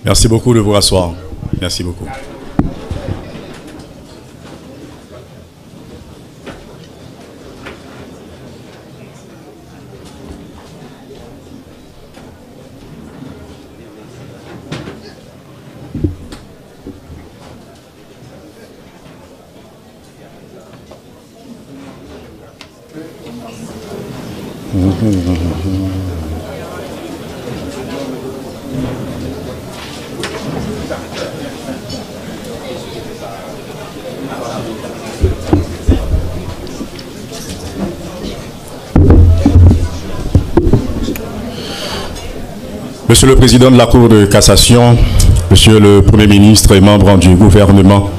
Merci beaucoup de vous rasseoir. Merci beaucoup. Monsieur le Président de la Cour de cassation, Monsieur le Premier ministre et membres du gouvernement,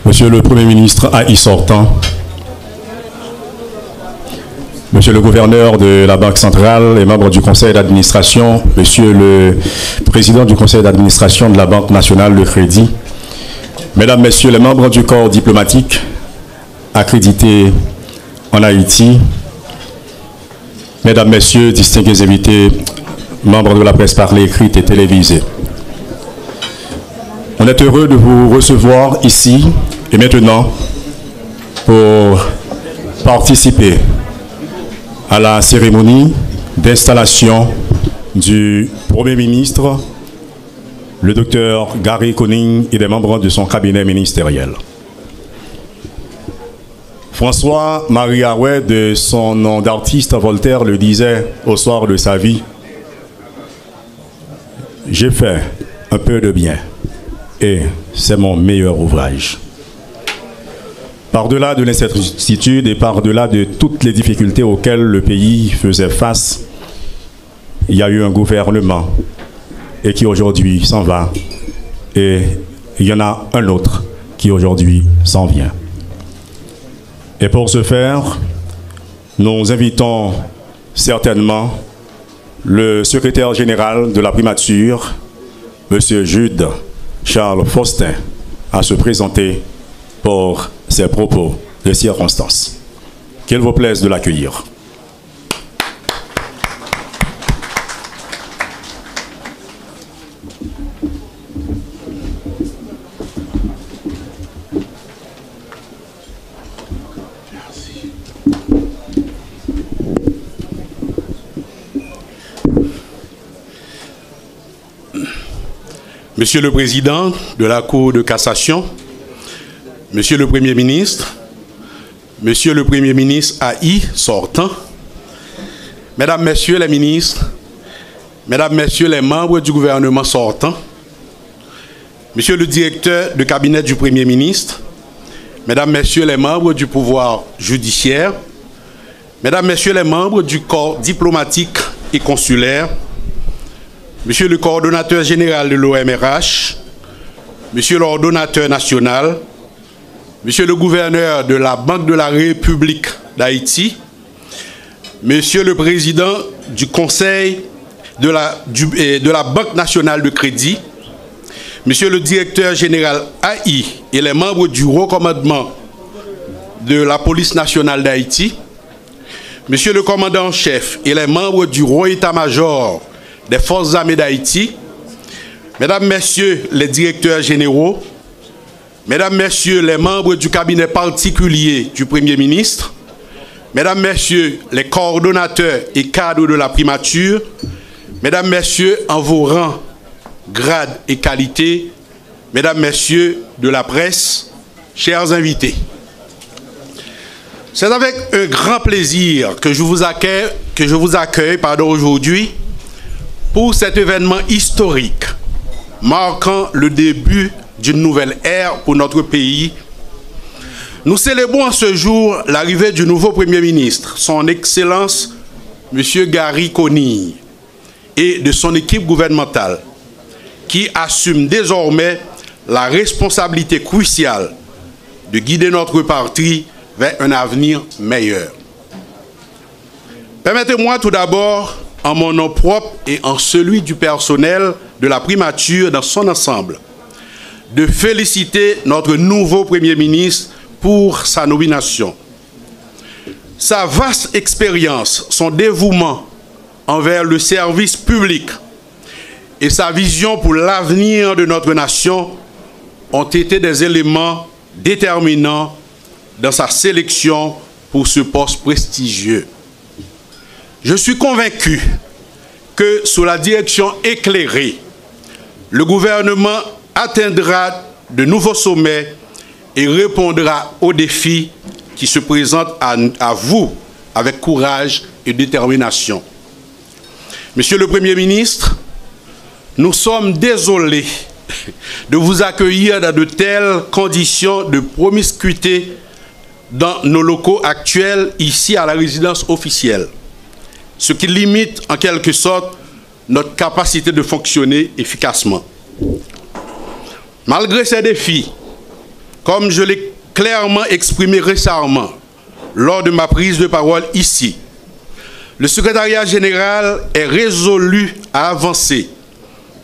Monsieur le Premier ministre AI sortant, Monsieur le gouverneur de la Banque centrale et membres du conseil d'administration, Monsieur le Président du conseil d'administration de la Banque nationale de crédit, Mesdames, Messieurs les membres du corps diplomatique accrédités en Haïti, Mesdames, Messieurs, distingués invités, membres de la presse parlée, écrite et télévisée. On est heureux de vous recevoir ici et maintenant pour participer à la cérémonie d'installation du Premier ministre, le docteur Gary Conille et des membres de son cabinet ministériel. François-Marie Arouet, de son nom d'artiste, Voltaire le disait au soir de sa vie: j'ai fait un peu de bien et c'est mon meilleur ouvrage. Par-delà de l'incertitude et par-delà de toutes les difficultés auxquelles le pays faisait face, il y a eu un gouvernement et qui aujourd'hui s'en va, et il y en a un autre qui aujourd'hui s'en vient. Et pour ce faire, nous invitons certainement le secrétaire général de la primature, M. Jude Charles Faustin, à se présenter pour ses propos de circonstance. Qu'il vous plaise de l'accueillir. Monsieur le Président de la Cour de cassation, Monsieur le Premier ministre, Monsieur le Premier ministre AI sortant, Mesdames, Messieurs les ministres, Mesdames, Messieurs les membres du gouvernement sortant, Monsieur le directeur de cabinet du Premier ministre, Mesdames, Messieurs les membres du pouvoir judiciaire, Mesdames, Messieurs les membres du corps diplomatique et consulaire, Monsieur le coordonnateur général de l'OMRH, Monsieur l'ordonnateur national, Monsieur le gouverneur de la Banque de la République d'Haïti, Monsieur le président du Conseil de la Banque nationale de crédit, Monsieur le directeur général AI et les membres du recommandement de la police nationale d'Haïti, Monsieur le commandant en chef et les membres du Haut état-major des forces armées d'Haïti, Mesdames, Messieurs les directeurs généraux, Mesdames, Messieurs les membres du cabinet particulier du Premier ministre, Mesdames, Messieurs les coordonnateurs et cadres de la primature, Mesdames, Messieurs en vos rangs, grades et qualités, Mesdames, Messieurs de la presse, chers invités. C'est avec un grand plaisir que je vous accueille aujourd'hui pour cet événement historique marquant le début d'une nouvelle ère pour notre pays. Nous célébrons en ce jour l'arrivée du nouveau Premier ministre, son Excellence M. Gary Conille, et de son équipe gouvernementale, qui assume désormais la responsabilité cruciale de guider notre patrie vers un avenir meilleur. Permettez-moi tout d'abord en mon nom propre et en celui du personnel de la primature dans son ensemble, de féliciter notre nouveau Premier ministre pour sa nomination. Sa vaste expérience, son dévouement envers le service public et sa vision pour l'avenir de notre nation ont été des éléments déterminants dans sa sélection pour ce poste prestigieux. Je suis convaincu que sous la direction éclairée, le gouvernement atteindra de nouveaux sommets et répondra aux défis qui se présentent à vous avec courage et détermination. Monsieur le Premier ministre, nous sommes désolés de vous accueillir dans de telles conditions de promiscuité dans nos locaux actuels, ici à la résidence officielle, ce qui limite en quelque sorte notre capacité de fonctionner efficacement. Malgré ces défis, comme je l'ai clairement exprimé récemment lors de ma prise de parole ici, le secrétariat général est résolu à avancer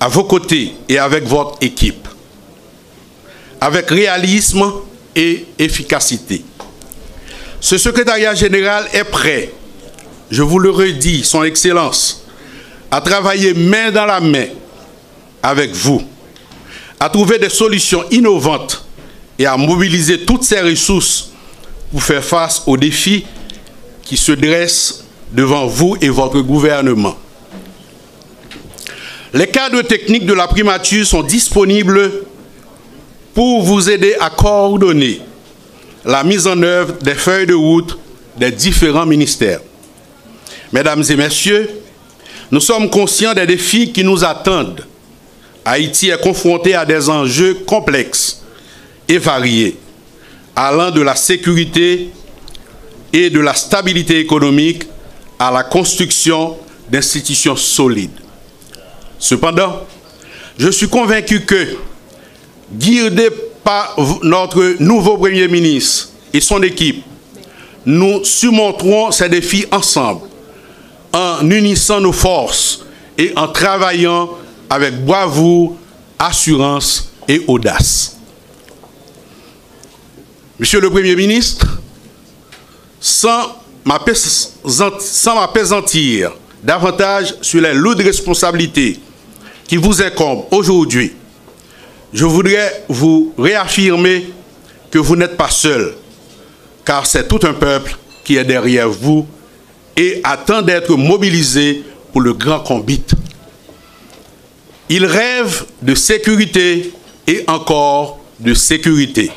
à vos côtés et avec votre équipe, avec réalisme et efficacité. Ce secrétariat général est prêt, je vous le redis, Son Excellence, à travailler main dans la main avec vous, à trouver des solutions innovantes et à mobiliser toutes ces ressources pour faire face aux défis qui se dressent devant vous et votre gouvernement. Les cadres techniques de la primature sont disponibles pour vous aider à coordonner la mise en œuvre des feuilles de route des différents ministères. Mesdames et messieurs, nous sommes conscients des défis qui nous attendent. Haïti est confronté à des enjeux complexes et variés, allant de la sécurité et de la stabilité économique à la construction d'institutions solides. Cependant, je suis convaincu que, guidés par notre nouveau Premier ministre et son équipe, nous surmonterons ces défis ensemble, en unissant nos forces et en travaillant avec bravoure, assurance et audace. Monsieur le Premier ministre, sans m'appesantir davantage sur les lourdes responsabilités qui vous incombent aujourd'hui, je voudrais vous réaffirmer que vous n'êtes pas seul, car c'est tout un peuple qui est derrière vous et attend d'être mobilisé pour le grand combat. Il rêve de sécurité et encore de sécurité.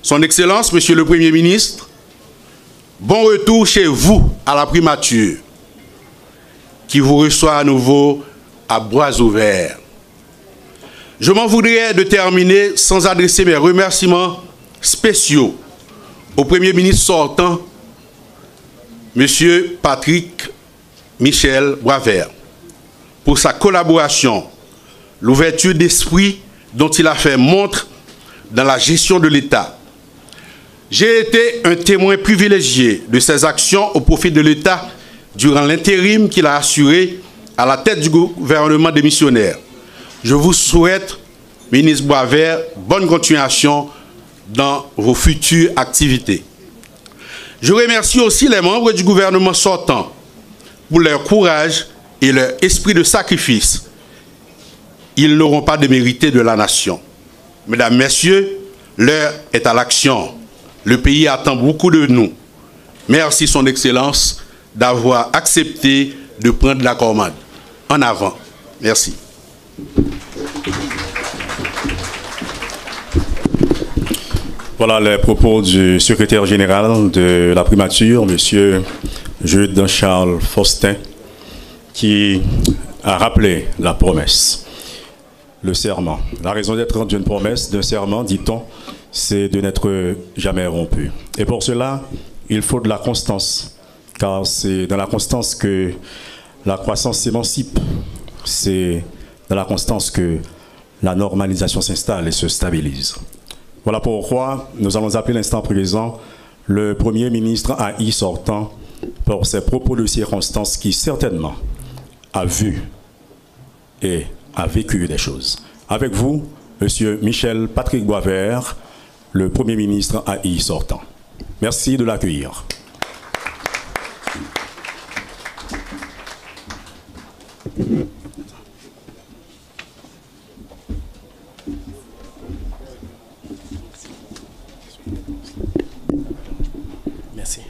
Son Excellence, Monsieur le Premier ministre, bon retour chez vous à la primature, qui vous reçoit à nouveau à bras ouverts. Je m'en voudrais de terminer sans adresser mes remerciements spéciaux au Premier ministre sortant, M. Patrick Michel Boisvert, pour sa collaboration, l'ouverture d'esprit dont il a fait montre dans la gestion de l'État. J'ai été un témoin privilégié de ses actions au profit de l'État durant l'intérim qu'il a assuré à la tête du gouvernement démissionnaire. Je vous souhaite, ministre Boisvert, bonne continuation dans vos futures activités. Je remercie aussi les membres du gouvernement sortant pour leur courage et leur esprit de sacrifice. Ils n'auront pas démérité de la nation. Mesdames, Messieurs, l'heure est à l'action. Le pays attend beaucoup de nous. Merci, Son Excellence, d'avoir accepté de prendre la commande. En avant. Merci. Voilà les propos du secrétaire général de la primature, M. Jude Charles Faustin, qui a rappelé la promesse, le serment. La raison d'être d'une promesse, d'un serment, dit-on, c'est de n'être jamais rompu. Et pour cela, il faut de la constance, car c'est dans la constance que la croissance s'émancipe, c'est dans la constance que la normalisation s'installe et se stabilise. Voilà pourquoi nous allons appeler l'instant présent le Premier ministre AI sortant pour ses propos de circonstances qui certainement a vu et a vécu des choses. Avec vous, M. Michel Patrick Boisvert, le Premier ministre AI sortant. Merci de l'accueillir. Merci.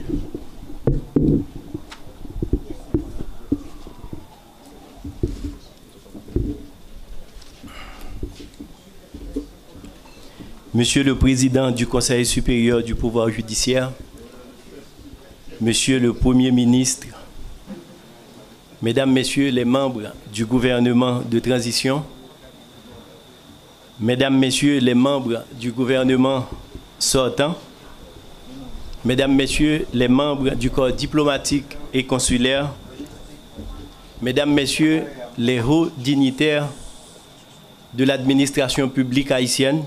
Monsieur le Président du Conseil supérieur du pouvoir judiciaire, Monsieur le Premier ministre, Mesdames, Messieurs les membres du gouvernement de transition, Mesdames, Messieurs les membres du gouvernement sortant, Mesdames, Messieurs les membres du corps diplomatique et consulaire, Mesdames, Messieurs les hauts dignitaires de l'administration publique haïtienne,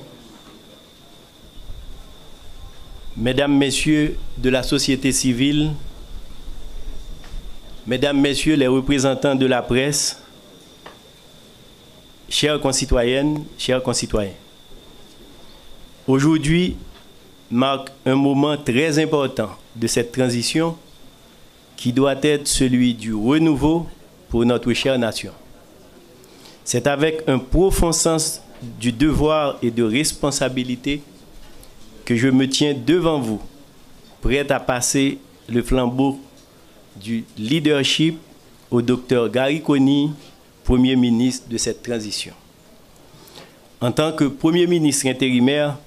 Mesdames, Messieurs de la société civile, Mesdames, Messieurs les représentants de la presse, chères concitoyennes, chers concitoyens, aujourd'hui marque un moment très important de cette transition qui doit être celui du renouveau pour notre chère nation. C'est avec un profond sens du devoir et de responsabilité que je me tiens devant vous, prêt à passer le flambeau du leadership au Dr Gary Conille, Premier ministre de cette transition. En tant que Premier ministre intérimaire,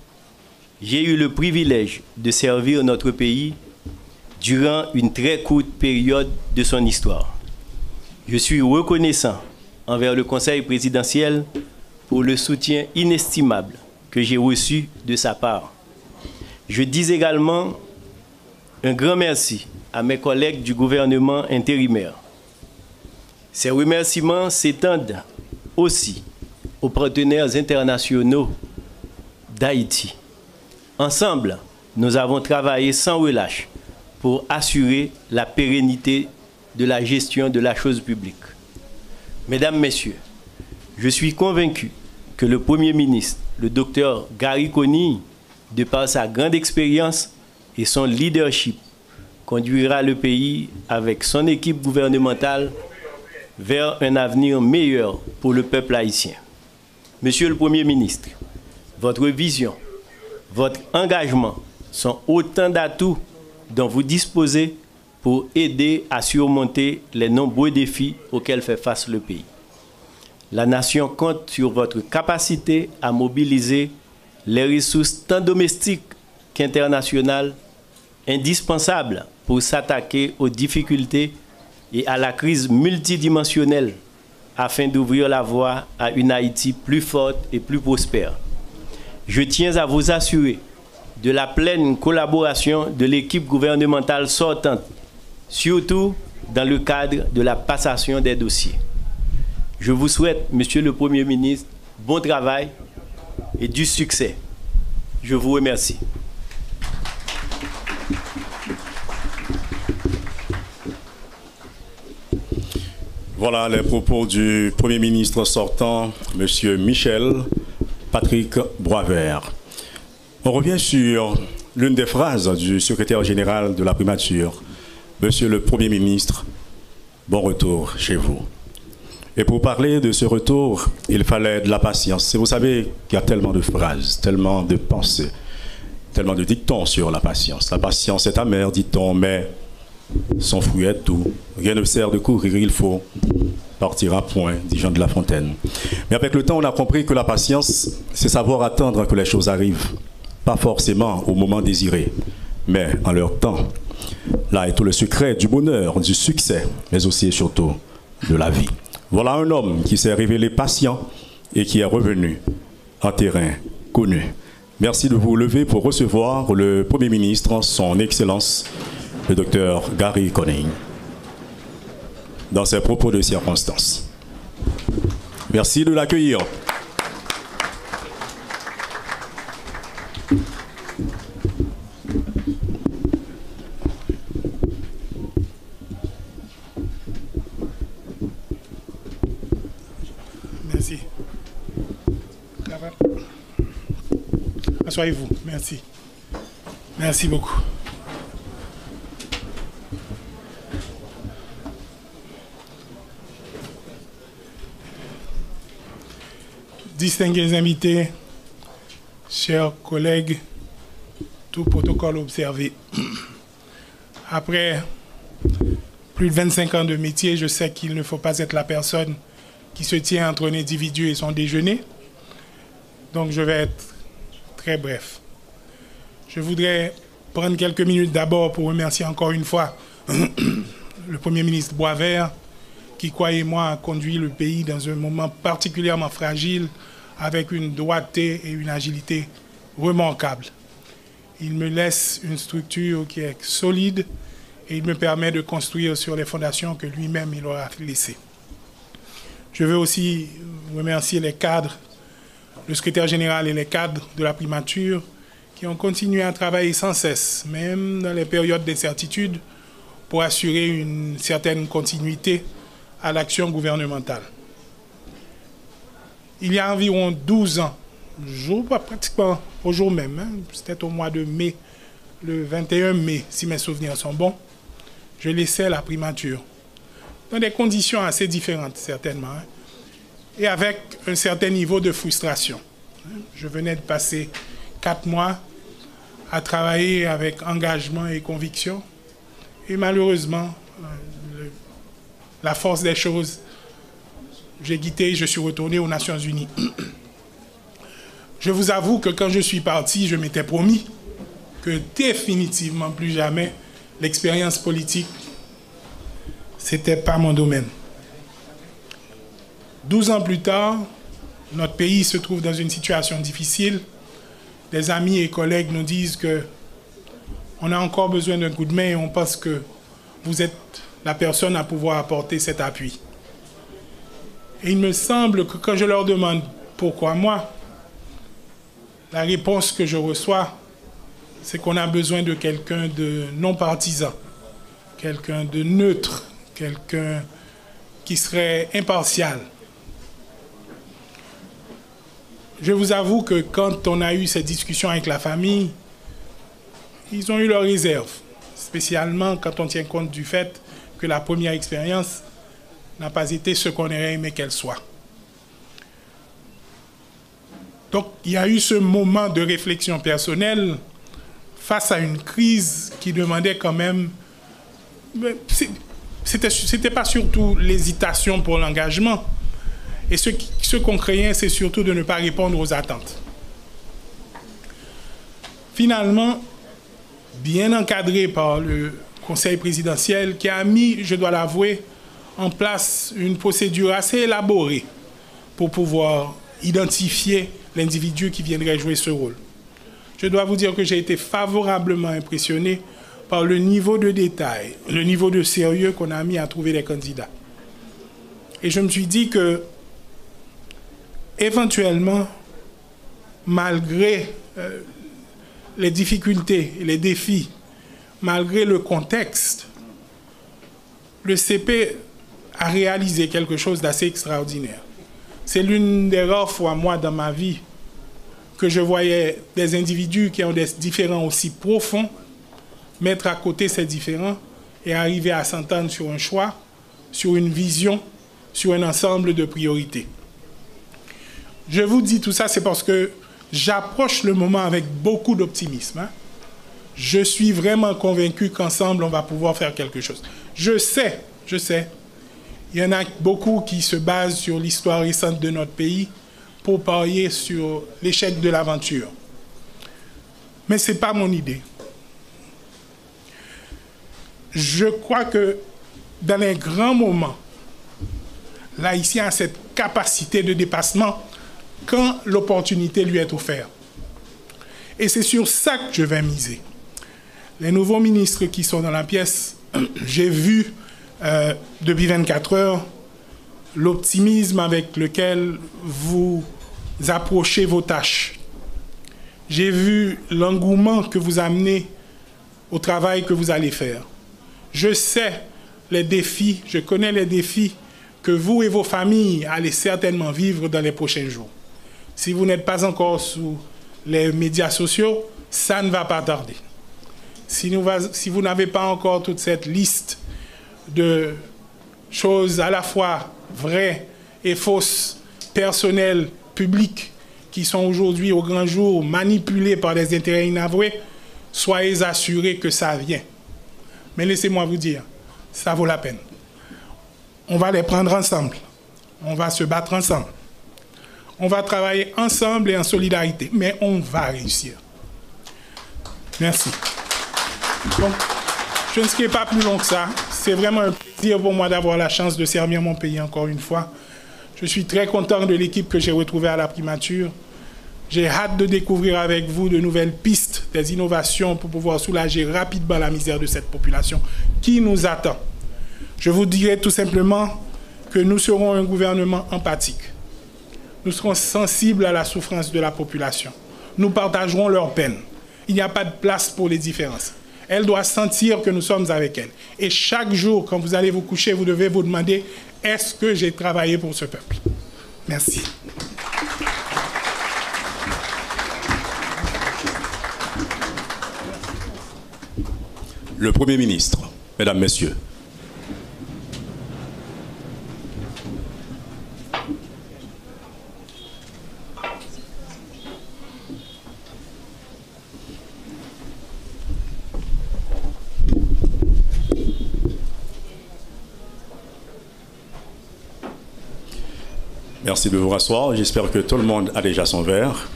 j'ai eu le privilège de servir notre pays durant une très courte période de son histoire. Je suis reconnaissant envers le Conseil présidentiel pour le soutien inestimable que j'ai reçu de sa part. Je dis également un grand merci à mes collègues du gouvernement intérimaire. Ces remerciements s'étendent aussi aux partenaires internationaux d'Haïti. Ensemble, nous avons travaillé sans relâche pour assurer la pérennité de la gestion de la chose publique. Mesdames, Messieurs, je suis convaincu que le Premier ministre, le Dr Gary Conille, de par sa grande expérience et son leadership, conduira le pays avec son équipe gouvernementale vers un avenir meilleur pour le peuple haïtien. Monsieur le Premier ministre, votre vision, votre engagement sont autant d'atouts dont vous disposez pour aider à surmonter les nombreux défis auxquels fait face le pays. La nation compte sur votre capacité à mobiliser les ressources tant domestiques qu'internationales indispensables pour s'attaquer aux difficultés et à la crise multidimensionnelle afin d'ouvrir la voie à une Haïti plus forte et plus prospère. Je tiens à vous assurer de la pleine collaboration de l'équipe gouvernementale sortante, surtout dans le cadre de la passation des dossiers. Je vous souhaite, Monsieur le Premier ministre, bon travail et du succès. Je vous remercie. Voilà les propos du Premier ministre sortant, M. Michel Patrick Boisvert. On revient sur l'une des phrases du secrétaire général de la primature. Monsieur le Premier ministre, bon retour chez vous. Et pour parler de ce retour, il fallait de la patience. Et vous savez qu'il y a tellement de phrases, tellement de pensées, tellement de dictons sur la patience. La patience est amère, dit-on, mais son fruit est doux. Rien ne sert de courir, il faut partir à point, dit Jean de La Fontaine. Mais avec le temps, on a compris que la patience, c'est savoir attendre que les choses arrivent. Pas forcément au moment désiré, mais en leur temps. Là est tout le secret du bonheur, du succès, mais aussi et surtout de la vie. Voilà un homme qui s'est révélé patient et qui est revenu en terrain connu. Merci de vous lever pour recevoir le Premier ministre, son Excellence, le Dr Gary Conille, dans ses propos de circonstance. Merci de l'accueillir. Merci. Asseyez-vous. Merci. Merci beaucoup. Distingués invités, chers collègues, tout protocole observé. Après plus de 25 ans de métier, je sais qu'il ne faut pas être la personne qui se tient entre un individu et son déjeuner. Donc je vais être très bref. Je voudrais prendre quelques minutes d'abord pour remercier encore une fois le Premier ministre Boisvert, qui, croyez-moi, a conduit le pays dans un moment particulièrement fragile, avec une droiteté et une agilité remarquables. Il me laisse une structure qui est solide et il me permet de construire sur les fondations que lui-même il aura laissées. Je veux aussi remercier les cadres, le secrétaire général et les cadres de la primature qui ont continué à travailler sans cesse, même dans les périodes d'incertitude, pour assurer une certaine continuité à l'action gouvernementale. Il y a environ 12 ans, pratiquement au jour même, c'était au mois de mai, le 21 mai, si mes souvenirs sont bons, je laissais la primature, dans des conditions assez différentes certainement, et avec un certain niveau de frustration. Je venais de passer 4 mois à travailler avec engagement et conviction, et malheureusement, la force des choses, j'ai quitté et je suis retourné aux Nations Unies. Je vous avoue que quand je suis parti, je m'étais promis que définitivement plus jamais l'expérience politique, ce n'était pas mon domaine. 12 ans plus tard, notre pays se trouve dans une situation difficile. Des amis et collègues nous disent qu'on a encore besoin d'un coup de main et on pense que vous êtes la personne à pouvoir apporter cet appui. Et il me semble que quand je leur demande pourquoi moi, la réponse que je reçois, c'est qu'on a besoin de quelqu'un de non partisan, quelqu'un de neutre, quelqu'un qui serait impartial. Je vous avoue que quand on a eu cette discussion avec la famille, ils ont eu leurs réserves, spécialement quand on tient compte du fait que la première expérience n'a pas été ce qu'on aurait aimé qu'elle soit. Donc, il y a eu ce moment de réflexion personnelle face à une crise qui demandait quand même... C'était pas surtout l'hésitation pour l'engagement. Et ce qu'on craignait, c'est surtout de ne pas répondre aux attentes. Finalement, bien encadré par le Conseil présidentiel, qui a mis, je dois l'avouer, en place une procédure assez élaborée pour pouvoir identifier l'individu qui viendrait jouer ce rôle. Je dois vous dire que j'ai été favorablement impressionné par le niveau de détail, le niveau de sérieux qu'on a mis à trouver les candidats. Et je me suis dit que, éventuellement, malgré les difficultés et les défis, malgré le contexte, le CP a réalisé quelque chose d'assez extraordinaire. C'est l'une des rares fois, moi, dans ma vie, que je voyais des individus qui ont des différends aussi profonds mettre à côté ces différends et arriver à s'entendre sur un choix, sur une vision, sur un ensemble de priorités. Je vous dis tout ça, c'est parce que j'approche le moment avec beaucoup d'optimisme. Je suis vraiment convaincu qu'ensemble, on va pouvoir faire quelque chose. Je sais, il y en a beaucoup qui se basent sur l'histoire récente de notre pays pour parier sur l'échec de l'aventure. Mais ce n'est pas mon idée. Je crois que dans les grands moments, l'Haïtien a cette capacité de dépassement quand l'opportunité lui est offerte. Et c'est sur ça que je vais miser. Les nouveaux ministres qui sont dans la pièce, j'ai vu depuis 24 heures l'optimisme avec lequel vous approchez vos tâches. J'ai vu l'engouement que vous amenez au travail que vous allez faire. Je sais les défis, je connais les défis que vous et vos familles allez certainement vivre dans les prochains jours. Si vous n'êtes pas encore sous les médias sociaux, ça ne va pas tarder. Si vous n'avez pas encore toute cette liste de choses à la fois vraies et fausses, personnelles, publiques, qui sont aujourd'hui au grand jour manipulées par des intérêts inavoués, soyez assurés que ça vient. Mais laissez-moi vous dire, ça vaut la peine. On va les prendre ensemble. On va se battre ensemble. On va travailler ensemble et en solidarité. Mais on va réussir. Merci. Donc, je ne serai pas plus long que ça. C'est vraiment un plaisir pour moi d'avoir la chance de servir mon pays encore une fois. Je suis très content de l'équipe que j'ai retrouvée à la primature. J'ai hâte de découvrir avec vous de nouvelles pistes, des innovations pour pouvoir soulager rapidement la misère de cette population qui nous attend. Je vous dirai tout simplement que nous serons un gouvernement empathique. Nous serons sensibles à la souffrance de la population. Nous partagerons leur peine. Il n'y a pas de place pour les différences. Elle doit sentir que nous sommes avec elle. Et chaque jour, quand vous allez vous coucher, vous devez vous demander, est-ce que j'ai travaillé pour ce peuple? Merci. Le Premier ministre, Mesdames, Messieurs. Merci de vous rasseoir. J'espère que tout le monde a déjà son verre.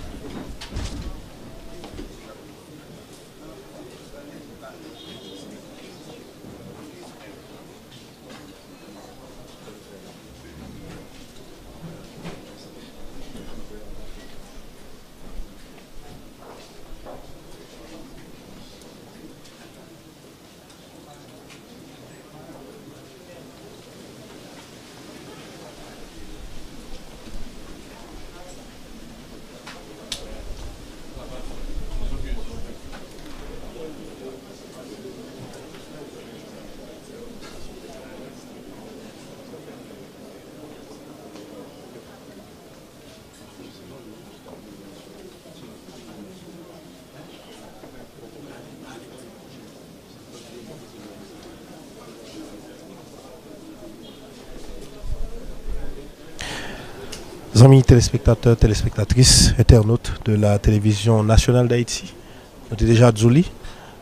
Amis téléspectateurs, téléspectatrices, internautes de la télévision nationale d'Haïti, nous sommes déjà à Dzouli,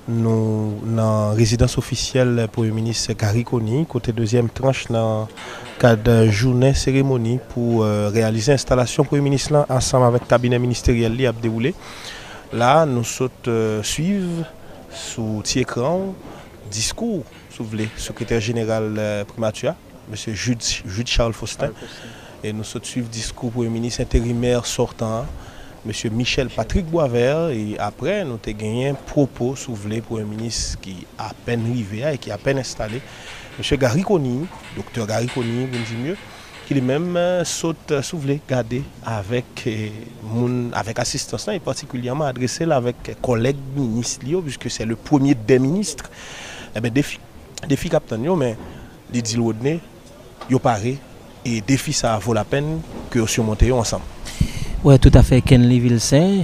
nous sommes en résidence officielle pour le ministre Gary Coney, côté deuxième tranche dans le cadre de journée cérémonie pour réaliser l'installation pour le ministre ensemble avec le cabinet ministériel qui a déroulé. Là, nous sommes suivre sous petit écran discours, si vous voulez, secrétaire général primature, M. Jude Charles Faustin. Et nous suivons le discours pour le ministre intérimaire sortant, M. Michel Patrick Boisvert. Et après, nous avons gagné un propos, si vous voulez, pour un ministre qui a à peine arrivé et qui a à peine installé, M. Gary Coney, docteur Gary Coney, vous me dites mieux, qui lui-même saute, si vous voulez, garder avec assistance, et particulièrement adressé avec collègues ministres, puisque c'est le premier des ministres. Eh bien, défi capitaine, mais les dit Rodney, il paraît. Et défi, ça vaut la peine que nous surmontions ensemble. Oui, tout à fait, Kenley Vilsain.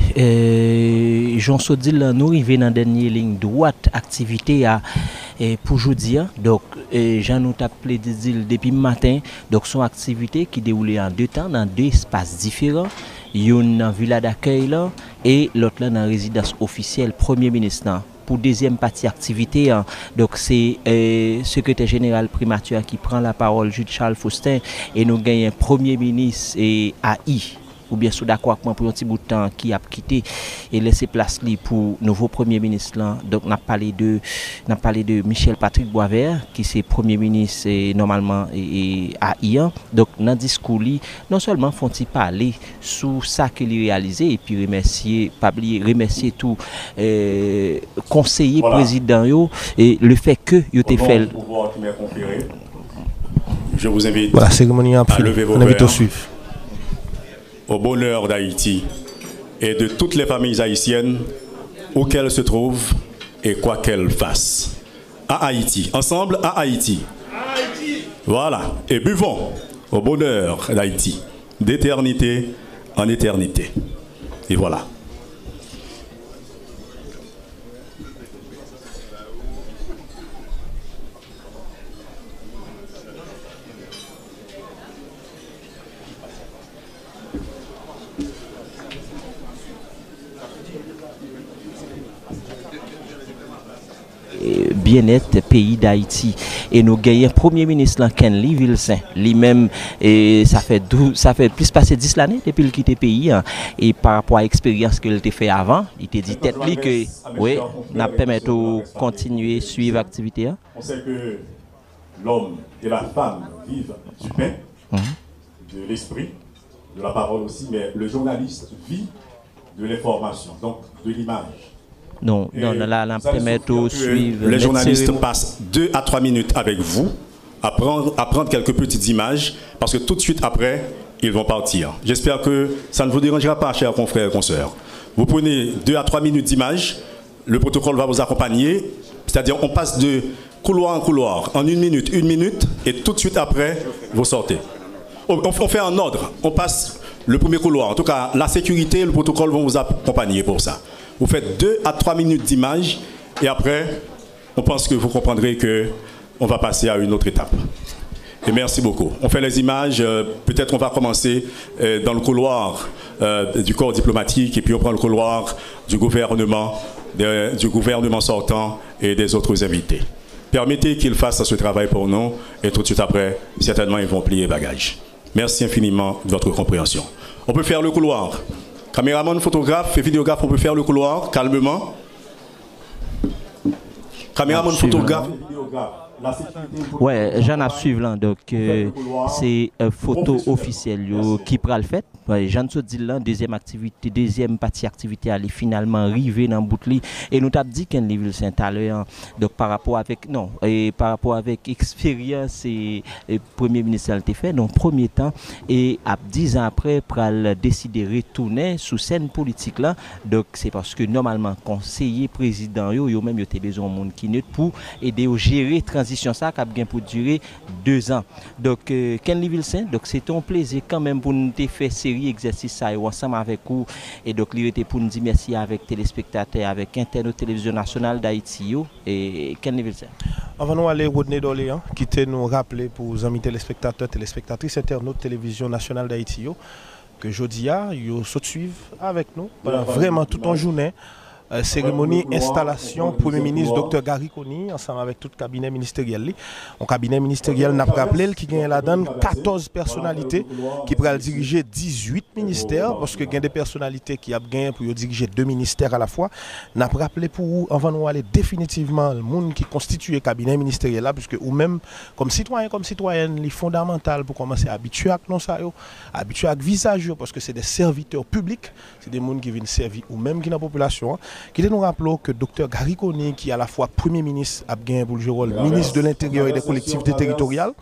Jean Sodil, nous arrivons dans la dernière ligne droite, activité pour aujourd'hui. Donc, Jean nous a appelé depuis le matin. Donc, son activité qui déroulait en deux temps, dans deux espaces différents. Une dans la villa d'accueil et l'autre dans la résidence officielle, Premier ministre. Pour deuxième partie activité, donc c'est secrétaire général primature qui prend la parole, Jude Charles Faustin, et nous gagnons Premier ministre et AI, ou bien sous d'accord pour un petit bout de temps qui a quitté et laissé place pour nouveau Premier ministre là. Donc on a parlé de Michel Patrick Boisvert qui c'est Premier ministre normalement et AI. Donc dans discours non seulement font-ils parler sur ça qu'il a réalisé et puis remercier tout conseiller voilà. Président yo, et le fait que yo te fait je vous invite voilà, cérémonie à lever vos verres au bonheur d'Haïti et de toutes les familles haïtiennes où qu'elles se trouvent et quoi qu'elles fassent. À Haïti, ensemble à Haïti. Voilà, et buvons au bonheur d'Haïti, d'éternité en éternité. Et voilà. Bien-être pays d'Haïti et nous gagnons premier ministre Kenley Vilsaint lui-même et ça fait plus passé 10 l'année depuis qu'il quitté pays hein, et par rapport à l'expérience qu'il a fait avant il t'a dit tête li que oui n'a permet de continuer suivre l'activité hein. On sait que l'homme et la femme vivent du pain, de l'esprit, de la parole aussi, mais le journaliste vit de l'information, donc de l'image. Non, là, permet de suivre. Les journalistes passent 2 à 3 minutes avec vous à prendre quelques petites images parce que tout de suite après, ils vont partir. J'espère que ça ne vous dérangera pas, chers confrères et consoeurs. Vous prenez 2 à 3 minutes d'image, le protocole va vous accompagner, c'est-à-dire on passe de couloir en couloir en 1 minute, et tout de suite après, vous sortez. On fait en ordre, on passe le premier couloir. En tout cas, la sécurité et le protocole vont vous accompagner pour ça. Vous faites 2 à 3 minutes d'image et après, on pense que vous comprendrez qu'on va passer à une autre étape. Et merci beaucoup. On fait les images, peut-être on va commencer dans le couloir du corps diplomatique et puis on prend le couloir du gouvernement sortant et des autres invités. Permettez qu'ils fassent ce travail pour nous et tout de suite après, certainement ils vont plier bagages. Merci infiniment de votre compréhension. On peut faire le couloir. Caméraman, photographe et vidéographe, on peut faire le couloir calmement. Caméraman, photographe et vidéographe. Ouais, j'en ai suivi là, donc c'est une photo officielle qui prend le fait. J'en ai dit là, deuxième partie activité elle est finalement arrivée dans Boutli et nous t'avons dit qu'un livre Saint à l'heure donc par rapport avec expérience et premier ministre a fait dans premier temps et à 10 ans après pral décider retourner sous scène politique là donc c'est parce que normalement conseiller président yo même yo besoin de monde qui neutre pour aider à gérer transition ça qui a bien pour durer 2 ans donc Kenley Vilsaint donc c'est un plaisir quand même pour nous faire série exercice ça ensemble avec vous et donc il était pour nous dire merci avec téléspectateurs avec internautes télévision nationale d'Haïti et Kenley Vilsaint. Avant nous aller Rodney Doléan qui te nous rappeler pour les amis téléspectateurs téléspectatrices internautes télévision nationale d'Haïti que jeudi yo se suivent avec nous pendant vraiment toute une journée. Cérémonie installation Premier ministre Dr Gary Coney ensemble avec tout le cabinet ministériel. Un cabinet ministériel n'a pas rappelé qui gagne là-dedans 14 personnalités qui pourraient diriger 18 ministères parce que il y a des personnalités qui a gagné pour diriger 2 ministères à la fois. N'a pas rappelé pour avant nous aller définitivement le monde qui constitue le cabinet ministériel là puisque ou même comme citoyen comme citoyenne, il est fondamental pour commencer à habituer à non ça habituer à visage parce que c'est des serviteurs publics, c'est des gens qui viennent servir ou même qui dans la population. Qui nous rappelons que Dr Gary Coney, qui est à la fois Premier ministre, a gagné pour le rôle ministre de l'Intérieur et des collectivités territoriales,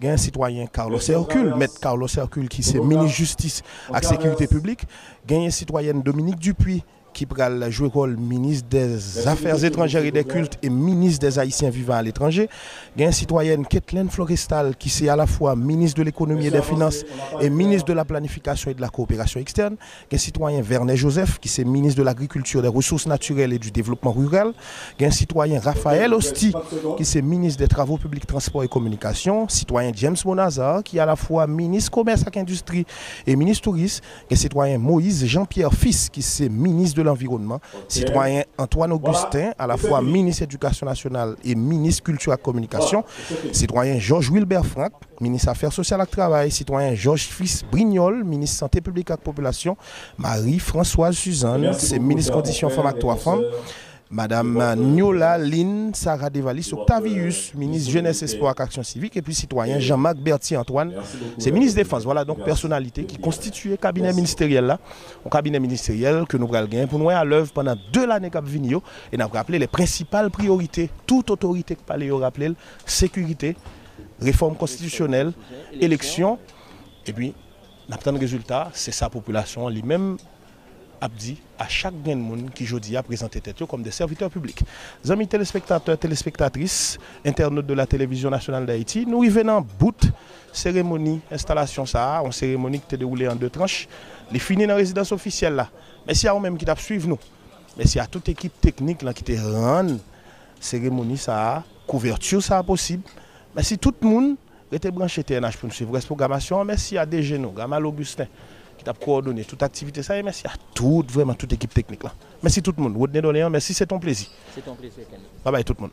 un citoyen Carlos Hercule, maître Carlos Hercule, qui est ministre de Justice et de Sécurité publique, un citoyen Dominique Dupuis, qui pourra jouer le rôle ministre des Affaires étrangères et des cultes et ministre des Haïtiens vivant à l'étranger. Il y a une citoyenne Kathleen Florestal qui est à la fois ministre de l'économie et des finances et ministre de la planification et de la coopération externe. Il y a un citoyen Vernet Joseph qui est ministre de l'agriculture, des ressources naturelles et du développement rural. Il y a un citoyen Raphaël Osti qui est ministre des travaux publics, transport et communication. Citoyen James Bonazar qui est à la fois ministre commerce et industrie et ministre tourisme. Il y a un citoyen Moïse Jean-Pierre Fils qui est ministre de l'environnement, citoyen Antoine Augustin, à la fois ministre de l'Éducation nationale et ministre culture et communication, citoyen Georges Wilbert Franck, ministre Affaires sociales et travail, citoyen Georges Fils Brignol, ministre Santé publique et population, Marie-Françoise Suzanne, c'est ministre Conditions femmes et 3 femmes, Madame Niola Lynn Sarah Devalis Octavius, ministre Jeunesse, Espoir et Action civique, et puis citoyen Jean-Marc Berthier Antoine, c'est ministre Défense. Voilà donc personnalité qui constitue le cabinet ministériel là, un cabinet ministériel que nous allons gagner pour nous à l'œuvre pendant 2 années qui viennent et nous avons rappelé les principales priorités, toute autorité qui parle rappelé sécurité, réforme constitutionnelle, élection, et puis nous avons un résultat, c'est sa population lui-même a dit à chaque monde qui aujourd'hui a présenté tête comme des serviteurs publics. Amis téléspectateurs, téléspectatrices, internautes de la télévision nationale d'Haïti, nous arrivons en bout cérémonie, installation ça, une cérémonie qui était déroulée en 2 tranches. Les finis dans la résidence officielle là. Merci à vous-même qui t'a suivi nous. Merci à toute équipe technique là qui te rend cérémonie ça, couverture ça possible. Merci tout le monde qui était branché TNH pour nous suivre cette programmation. Merci à DG nous, Gamal Augustin qui t'a coordonné toute activité ça et merci à toute équipe technique là. Merci tout le monde. Merci, c'est ton plaisir. C'est ton plaisir. Bye bye tout le monde.